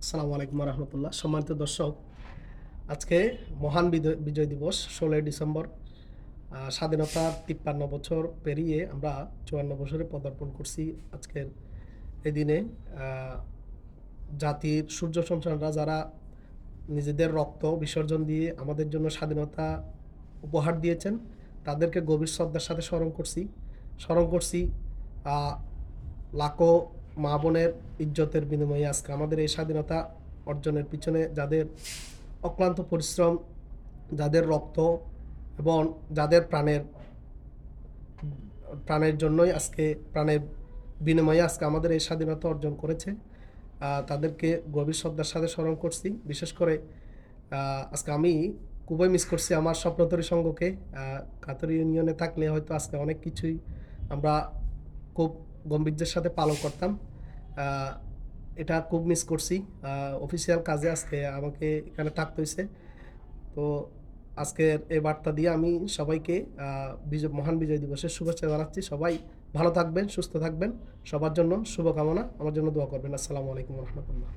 আসসালামু আলাইকুম রহমতুল্লাহ। সম্মানিত দর্শক, আজকে মহান বিজয় দিবস 16ই ডিসেম্বর। স্বাধীনতার 53 বছর পেরিয়ে আমরা 54 বছরে পদার্পণ করছি। আজকের এই দিনে জাতির সূর্য সন্তানরা যারা নিজেদের রক্ত বিসর্জন দিয়ে আমাদের জন্য স্বাধীনতা উপহার দিয়েছেন, তাদেরকে গভীর শ্রদ্ধার সাথে স্মরণ করছি। লাখো মা বোনের ইজ্জতের বিনিময়ে আজকে আমাদের এই স্বাধীনতা অর্জনের পিছনে যাদের অক্লান্ত পরিশ্রম, যাদের রক্ত এবং যাদের প্রাণের জন্যই প্রাণের বিনিময়ে আজকে আমাদের এই স্বাধীনতা অর্জন করেছে, তাদেরকে গভীর শ্রদ্ধার সাথে স্মরণ করছি। বিশেষ করে আজকে আমি খুবই মিস করছি আমার স্বপ্নতরী সংঘকে। কাতরি ইউনিয়নে থাকলে হয়তো আজকে অনেক কিছুই আমরা খুব গম্ভীর্যের সাথে পালন করতাম। এটা খুব মিস করছি। অফিসিয়াল কাজে আজকে আমাকে এখানে থাকতে হয়েছে। তো আজকের এই বার্তা দিয়ে আমি সবাইকে মহান বিজয় দিবসের শুভেচ্ছা জানাচ্ছি। সবাই ভালো থাকবেন, সুস্থ থাকবেন। সবার জন্য শুভকামনা, আমার জন্য দোয়া করবেন। আসসালামু আলাইকুম রহমতুল্লাহ।